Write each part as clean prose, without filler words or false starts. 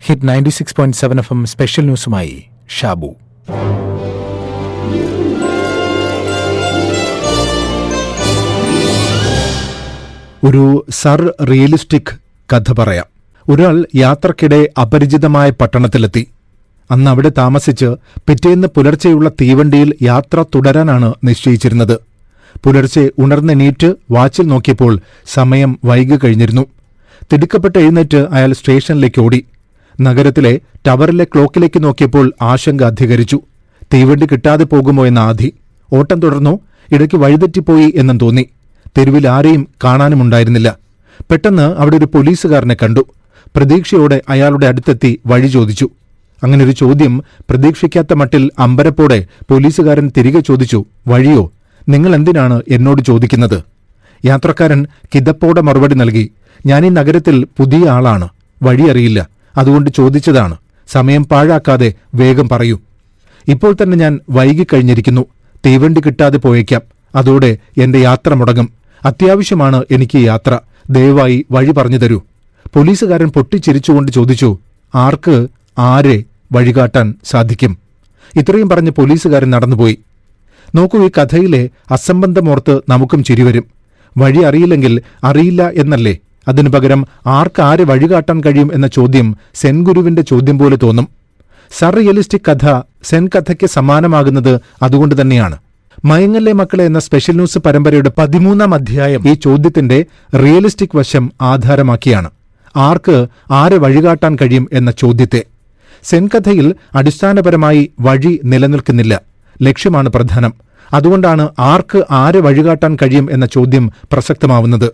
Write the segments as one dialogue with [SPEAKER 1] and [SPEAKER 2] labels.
[SPEAKER 1] Hit 96.7 FM special ന്യൂസുമായി ഷാബു.
[SPEAKER 2] ഒരു realistic കഥ പറയാം. ഒരാൾ യാത്രക്കിടെ അപരിചിതമായ പട്ടണത്തിലെത്തി. അന്ന് അവിടെ താമസിച്ച് പിറ്റേന്ന് പുലർച്ചെയുള്ള തീവണ്ടിയിൽ യാത്ര തുടരാനാണ് നിശ്ചയിച്ചിരുന്നത്. പുലർച്ചെ ഉണർന്നെണീറ്റ് വാച്ചിൽ നോക്കിയപ്പോൾ സമയം വൈകി കഴിഞ്ഞിരുന്നു. തിടുക്കപ്പെട്ട് എഴുന്നേറ്റ് അയാൾ സ്റ്റേഷനിലേക്ക് ഓടി. നഗരത്തിലെ ടവറിലെ ക്ലോക്കിലേക്ക് നോക്കിയപ്പോൾ ആശങ്ക അധികരിച്ചു. തീവണ്ടി കിട്ടാതെ പോകുമോ എന്ന ആധി. ഓട്ടം തുടർന്നു. ഇടയ്ക്ക് വഴിതെറ്റിപ്പോയി എന്നും തോന്നി. തെരുവിൽ ആരെയും കാണാനുമുണ്ടായിരുന്നില്ല. പെട്ടെന്ന് അവിടെ ഒരു പോലീസുകാരനെ കണ്ടു. പ്രതീക്ഷയോടെ അയാളുടെ അടുത്തെത്തി വഴി ചോദിച്ചു. അങ്ങനൊരു ചോദ്യം പ്രതീക്ഷിക്കാത്ത മട്ടിൽ അമ്പരപ്പോടെ പോലീസുകാരൻ തിരികെ ചോദിച്ചു, വഴിയോ? നിങ്ങൾ എന്തിനാണ് എന്നോട് ചോദിക്കുന്നത്? യാത്രക്കാരൻ കിതപ്പോടെ മറുപടി നൽകി, ഞാനീ നഗരത്തിൽ പുതിയ ആളാണ്, വഴിയറിയില്ല, അതുകൊണ്ട് ചോദിച്ചതാണ്. സമയം പാഴാക്കാതെ വേഗം പറയൂ. ഇപ്പോൾ തന്നെ ഞാൻ വൈകിക്കഴിഞ്ഞിരിക്കുന്നു. തീവണ്ടി കിട്ടാതെ പോയേക്കാം. അതോടെ എന്റെ യാത്ര മുടങ്ങും. അത്യാവശ്യമാണ് എനിക്ക് യാത്ര. ദയവായി വഴി പറഞ്ഞു തരൂ. പോലീസുകാരൻ പൊട്ടിച്ചിരിച്ചുകൊണ്ട് ചോദിച്ചു, ആർക്ക് ആരെ വഴികാട്ടാൻ സാധിക്കും? ഇത്രയും പറഞ്ഞ് പോലീസുകാരൻ നടന്നുപോയി. നോക്കൂ, ഈ കഥയിലെ അസംബന്ധമോർത്ത് നമുക്കും ചിരിവരും. വഴി അറിയില്ലെങ്കിൽ അറിയില്ല എന്നല്ലേ? അതിനു പകരം ആർക്ക് ആരെ വഴികാട്ടാൻ കഴിയും എന്ന ചോദ്യം സെൻ ഗുരുവിന്റെ ചോദ്യം പോലെ തോന്നും. റിയലിസ്റ്റിക് കഥ സെൻ കഥയ്ക്ക് സമാനമാകുന്നത് അതുകൊണ്ട് തന്നെയാണ്. മയങ്ങല്ലേ മക്കളെ എന്ന സ്പെഷ്യൽ ന്യൂസ് പരമ്പരയുടെ 13-ാം അധ്യായം ഈ ചോദ്യത്തിന്റെ റിയലിസ്റ്റിക് വശം ആധാരമാക്കിയാണ്. ആർക്ക് ആരെ വഴികാട്ടാൻ കഴിയും എന്ന ചോദ്യത്തെ. സെൻ കഥയിൽ അടിസ്ഥാനപരമായി വഴി നിലനിൽക്കുന്നില്ല, ലക്ഷ്യമാണ് പ്രധാനം. അതുകൊണ്ടാണ് ആർക്ക് ആരെ വഴികാട്ടാൻ കഴിയും എന്ന ചോദ്യം പ്രസക്തമാവുന്നത്.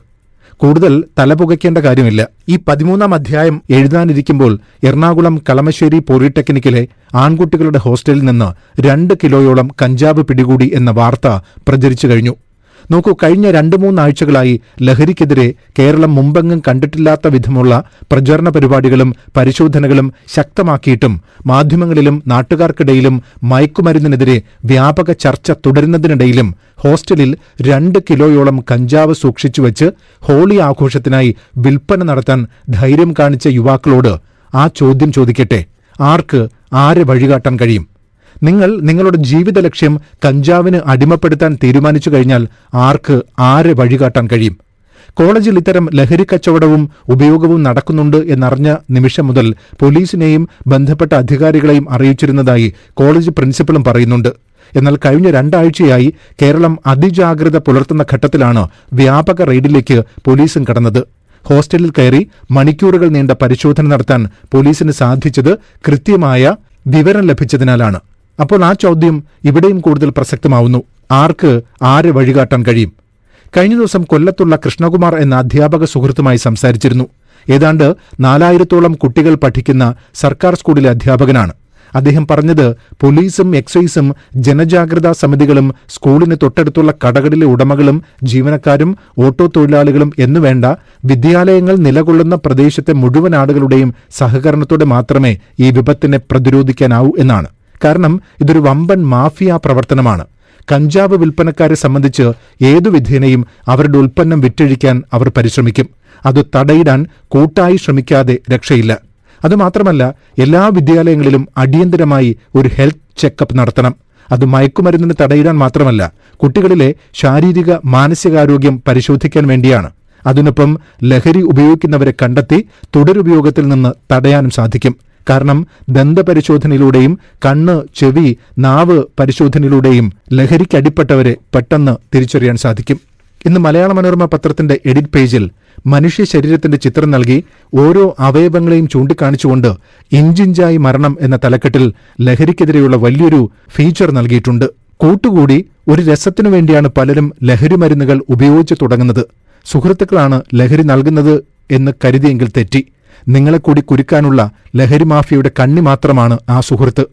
[SPEAKER 2] കൂടുതൽ തലപുകയ്ക്കേണ്ട കാര്യമില്ല. ഈ 13-ാം അധ്യായം എഴുതാനിരിക്കുമ്പോൾ എറണാകുളം കളമശ്ശേരി പോളിടെക്നിക്കിലെ ആൺകുട്ടികളുടെ ഹോസ്റ്റലിൽ നിന്ന് 2 കിലോയോളം കഞ്ചാവ് പിടികൂടി എന്ന വാർത്ത പ്രചരിച്ചു കഴിഞ്ഞു. നോക്കൂ, കഴിഞ്ഞ 2-3 ആഴ്ചകളായി ലഹരിക്കെതിരെ കേരളം മുമ്പെങ്ങും കണ്ടിട്ടില്ലാത്ത വിധമുള്ള പ്രചാരണ പരിപാടികളും പരിശോധനകളും ശക്തമാക്കിയിട്ടും മാധ്യമങ്ങളിലും നാട്ടുകാർക്കിടയിലും മയക്കുമരുന്നിനെതിരെ വ്യാപക ചർച്ച തുടരുന്നതിനിടയിലും ഹോസ്റ്റലിൽ 2 കിലോയോളം കഞ്ചാവ് സൂക്ഷിച്ചുവച്ച് ഹോളി ആഘോഷത്തിനായി വിൽപ്പന നടത്താൻ ധൈര്യം കാണിച്ച യുവാക്കളോട് ആ ചോദ്യം ചോദിക്കട്ടെ, ആർക്ക് ആരെ വഴികാട്ടാൻ കഴിയും? നിങ്ങൾ നിങ്ങളുടെ ജീവിത ലക്ഷ്യം കഞ്ചാവിന് അടിമപ്പെടുത്താൻ തീരുമാനിച്ചു കഴിഞ്ഞാൽ ആർക്ക് ആരെ വഴികാട്ടാൻ കഴിയും? കോളേജിൽ ഇത്തരം ലഹരി കച്ചവടവും ഉപയോഗവും നടക്കുന്നുണ്ട് എന്നറിഞ്ഞ നിമിഷം മുതൽ പോലീസിനെയും ബന്ധപ്പെട്ട അധികാരികളെയും അറിയിച്ചിരുന്നതായി കോളേജ് പ്രിൻസിപ്പലും പറയുന്നുണ്ട്. എന്നാൽ കഴിഞ്ഞ 2 ആഴ്ചയായി കേരളം അതിജാഗ്രത പുലർത്തുന്ന ഘട്ടത്തിലാണ് വ്യാപക റെയ്ഡിലേക്ക് പോലീസും കടന്നത്. ഹോസ്റ്റലിൽ കയറി മണിക്കൂറുകൾ നീണ്ട പരിശോധന നടത്താൻ പോലീസിന് സാധിച്ചത് കൃത്യമായ വിവരം ലഭിച്ചതിനാലാണ്. അപ്പോൾ ആ ചോദ്യം ഇവിടെയും കൂടുതൽ പ്രസക്തമാവുന്നു. ആർക്ക് ആരെ വഴികാട്ടാൻ കഴിയും? കഴിഞ്ഞ ദിവസം കൊല്ലത്തുള്ള കൃഷ്ണകുമാർ എന്ന അധ്യാപക സുഹൃത്തുമായി സംസാരിച്ചിരുന്നു. ഏതാണ്ട് 4000-ഓളം കുട്ടികൾ പഠിക്കുന്ന സർക്കാർ സ്കൂളിലെ അധ്യാപകനാണ്. അദ്ദേഹം പറഞ്ഞത്, പോലീസും എക്സൈസും ജനജാഗ്രതാ സമിതികളും സ്കൂളിന് തൊട്ടടുത്തുള്ള കടകളിലെ ഉടമകളും ജീവനക്കാരും ഓട്ടോ തൊഴിലാളികളും എന്നുവേണ്ട വിദ്യാലയങ്ങൾ നിലകൊള്ളുന്ന പ്രദേശത്തെ മുഴുവൻ ആളുകളുടെയും സഹകരണത്തോടെ മാത്രമേ ഈ വിപത്തിനെ പ്രതിരോധിക്കാനാവൂ എന്നാണ്. കാരണം ഇതൊരു വമ്പൻ മാഫിയ പ്രവർത്തനമാണ്. കഞ്ചാവ് വിൽപ്പനക്കാരെ സംബന്ധിച്ച് ഏതു വിധേനയും അവരുടെ ഉൽപ്പന്നം വിറ്റഴിക്കാൻ അവർ പരിശ്രമിക്കും. അത് തടയിടാൻ കൂട്ടായി ശ്രമിക്കാതെ രക്ഷയില്ല. അതുമാത്രമല്ല, എല്ലാ വിദ്യാലയങ്ങളിലും അടിയന്തരമായി ഒരു ഹെൽത്ത് ചെക്കപ്പ് നടത്തണം. അത് മയക്കുമരുന്നിന് തടയിടാൻ മാത്രമല്ല, കുട്ടികളിലെ ശാരീരിക മാനസികാരോഗ്യം പരിശോധിക്കാൻ വേണ്ടിയാണ്. അതിനൊപ്പം ലഹരി ഉപയോഗിക്കുന്നവരെ കണ്ടെത്തി തുടരുപയോഗത്തിൽ നിന്ന് തടയാനും സാധിക്കും. കാരണം ദന്തപരിശോധനയിലൂടെയും കണ്ണ്, ചെവി, നാവ് പരിശോധനയിലൂടെയും ലഹരിക്കടിപ്പെട്ടവരെ പെട്ടെന്ന് തിരിച്ചറിയാൻ സാധിക്കും. ഇന്ന് മലയാള മനോരമ പത്രത്തിന്റെ എഡിറ്റ് പേജിൽ മനുഷ്യ ശരീരത്തിന്റെ ചിത്രം നൽകി ഓരോ അവയവങ്ങളെയും ചൂണ്ടിക്കാണിച്ചുകൊണ്ട് ഇഞ്ചിഞ്ചായി മരണം എന്ന തലക്കെട്ടിൽ ലഹരിക്കെതിരെയുള്ള വലിയൊരു ഫീച്ചർ നൽകിയിട്ടുണ്ട്. കൂട്ടുകൂടി ഒരു രസത്തിനു വേണ്ടിയാണ് പലരും ലഹരി മരുന്നുകൾ ഉപയോഗിച്ചു തുടങ്ങുന്നത്. സുഹൃത്തുക്കളാണ് ലഹരി നൽകുന്നത് എന്ന് കരുതിയെങ്കിൽ തെറ്റി. നിങ്ങളെ കൂടി കുരുക്കാനുള്ള ലഹരി മാഫിയയുടെ കണ്ണി മാത്രമാണ് ആ സുഹൃത്ത്.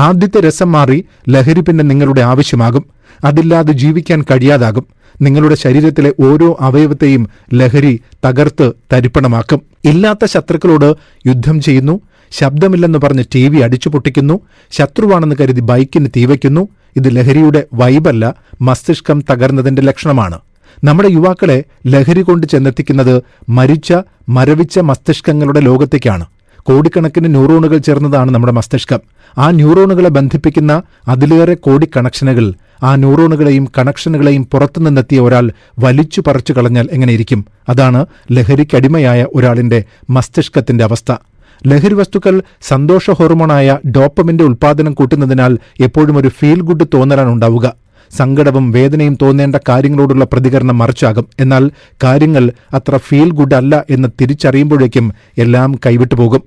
[SPEAKER 2] ആദ്യത്തെ രസം മാറി ലഹരി പിന്നെ നിങ്ങളുടെ ആവശ്യമാകും. അതില്ലാതെ ജീവിക്കാൻ കഴിയാതാകും. നിങ്ങളുടെ ശരീരത്തിലെ ഓരോ അവയവത്തെയും ലഹരി തകർത്ത് തരിപ്പണമാക്കും. ഇല്ലാത്ത ശത്രുക്കളോട് യുദ്ധം ചെയ്യുന്നു. ശബ്ദമില്ലെന്ന് പറഞ്ഞ് TV അടിച്ചു പൊട്ടിക്കുന്നു. ശത്രുവാണെന്ന് കരുതി ബൈക്കിന് തീവയ്ക്കുന്നു. ഇത് ലഹരിയുടെ വൈബല്ല, മസ്തിഷ്കം തകർന്നതിന്റെ ലക്ഷണമാണ്. നമ്മുടെ യുവാക്കളെ ലഹരി കൊണ്ട് ചെന്നെത്തിക്കുന്നത് മരിച്ച മരവിച്ച മസ്തിഷ്കങ്ങളുടെ ലോകത്തേക്കാണ്. കോടിക്കണക്കിന് ന്യൂറോണുകൾ ചേർന്നതാണ് നമ്മുടെ മസ്തിഷ്കം. ആ ന്യൂറോണുകളെ ബന്ധിപ്പിക്കുന്ന അതിലേറെ കോടി കണക്ഷനുകൾ, ആ ന്യൂറോണുകളെയും കണക്ഷനുകളെയും പുറത്തുനിന്നെത്തിയ ഒരാൾ വലിച്ചു പറിച്ചു കളഞ്ഞാൽ എങ്ങനെയിരിക്കും? അതാണ് ലഹരിക്കടിമയായ ഒരാളിന്റെ മസ്തിഷ്കത്തിന്റെ അവസ്ഥ. ലഹരി വസ്തുക്കൾ സന്തോഷ ഹോർമോണായ ഡോപ്പമിന്റെ ഉൽപ്പാദനം കൂട്ടുന്നതിനാൽ എപ്പോഴും ഒരു ഫീൽ ഗുഡ് തോന്നലാണ് ഉണ്ടാവുക. സങ്കടവും വേദനയും തോന്നേണ്ട കാര്യങ്ങളോടുള്ള പ്രതികരണം മറിച്ചാകും. എന്നാൽ കാര്യങ്ങൾ അത്ര ഫീൽ ഗുഡ് അല്ല എന്ന് തിരിച്ചറിയുമ്പോഴേക്കും എല്ലാം കൈവിട്ടു പോകും.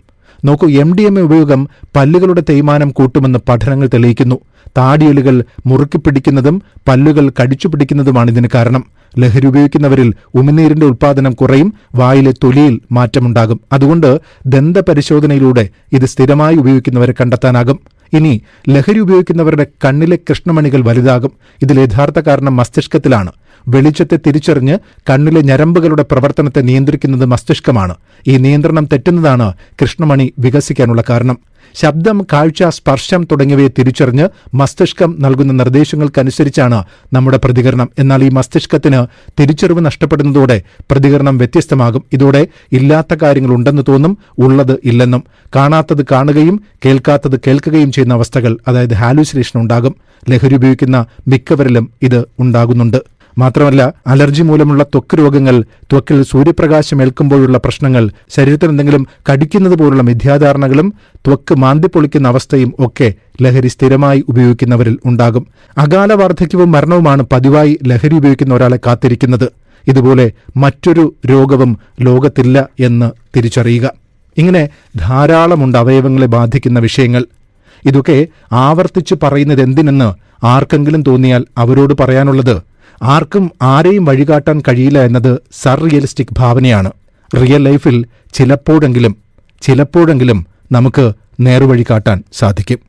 [SPEAKER 2] നോക്കൂ, MDMA ഉപയോഗം പല്ലുകളുടെ തേയ്മാനം കൂട്ടുമെന്ന് പഠനങ്ങൾ തെളിയിക്കുന്നു. താടിയലുകൾ മുറുക്കിപ്പിടിക്കുന്നതും പല്ലുകൾ കടിച്ചുപിടിക്കുന്നതുമാണ് ഇതിന് കാരണം. ലഹരി ഉപയോഗിക്കുന്നവരിൽ ഉമിനീരിന്റെ ഉൽപ്പാദനം കുറയും, വായിലെ തൊലിയിൽ മാറ്റമുണ്ടാകും. അതുകൊണ്ട് ദന്തപരിശോധനയിലൂടെ ഇത് സ്ഥിരമായി ഉപയോഗിക്കുന്നവരെ കണ്ടെത്താനാകും. ഇനി ലഹരി ഉപയോഗിക്കുന്നവരുടെ കണ്ണിലെ കൃഷ്ണമണികൾ വലുതാകും. ഇതിൽ യഥാർത്ഥ കാരണം മസ്തിഷ്കത്തിലാണ്. വെളിച്ചത്തെ തിരിച്ചറിഞ്ഞ് കണ്ണിലെ ഞരമ്പുകളുടെ പ്രവർത്തനത്തെ നിയന്ത്രിക്കുന്നത് മസ്തിഷ്കമാണ്. ഈ നിയന്ത്രണം തെറ്റുന്നതാണ് കൃഷ്ണമണി വികസിക്കാനുള്ള കാരണം. ശബ്ദം, കാഴ്ച, സ്പർശം തുടങ്ങിയവയെ തിരിച്ചറിഞ്ഞ് മസ്തിഷ്കം നൽകുന്ന നിർദ്ദേശങ്ങൾക്കനുസരിച്ചാണ് നമ്മുടെ പ്രതികരണം. എന്നാൽ ഈ മസ്തിഷ്കത്തിന് തിരിച്ചറിവ് നഷ്ടപ്പെടുന്നതോടെ പ്രതികരണം വ്യത്യസ്തമാകും. ഇതോടെ ഇല്ലാത്ത കാര്യങ്ങൾ ഉണ്ടെന്ന് തോന്നും, ഉള്ളത് ഇല്ലെന്നും. കാണാത്തത് കാണുകയും കേൾക്കാത്തത് കേൾക്കുകയും ചെയ്യുന്ന അവസ്ഥകൾ, അതായത് ഹാലൂസിനേഷൻ ഉണ്ടാകും. ലഹരി ഉപയോഗിക്കുന്ന മിക്കവരിലും ഇത് ഉണ്ടാകുന്നുണ്ട്. മാത്രമല്ല, അലർജി മൂലമുള്ള ത്വക്ക് രോഗങ്ങൾ, ത്വക്കിൽ സൂര്യപ്രകാശം ഏൽക്കുമ്പോഴുള്ള പ്രശ്നങ്ങൾ, ശരീരത്തിൽ എന്തെങ്കിലും കടിക്കുന്നത് പോലുള്ള മിഥ്യാധാരണകളും ത്വക്ക് മാന്തിപ്പൊളിക്കുന്ന അവസ്ഥയും ഒക്കെ ലഹരി സ്ഥിരമായി ഉപയോഗിക്കുന്നവരിൽ ഉണ്ടാകും. അകാല വാർദ്ധക്യവും മരണവുമാണ് പതിവായി ലഹരി ഉപയോഗിക്കുന്ന ഒരാളെ കാത്തിരിക്കുന്നത്. ഇതുപോലെ മറ്റൊരു രോഗവും ലോകത്തില്ല എന്ന് തിരിച്ചറിയുക. ഇങ്ങനെ ധാരാളമുണ്ട് അവയവങ്ങളെ ബാധിക്കുന്ന വിഷയങ്ങൾ. ഇതൊക്കെ ആവർത്തിച്ച് പറയുന്നത് എന്തിനെന്ന് ആർക്കെങ്കിലും തോന്നിയാൽ അവരോട് പറയാനുള്ളത്, ആർക്കും ആരെയും വഴികാട്ടാൻ കഴിയില്ല എന്നത് സർറിയലിസ്റ്റിക് ഭാവനയാണ്. റിയൽ ലൈഫിൽ ചിലപ്പോഴെങ്കിലും നമുക്ക് നേർവഴി കാട്ടാൻ സാധിക്കും.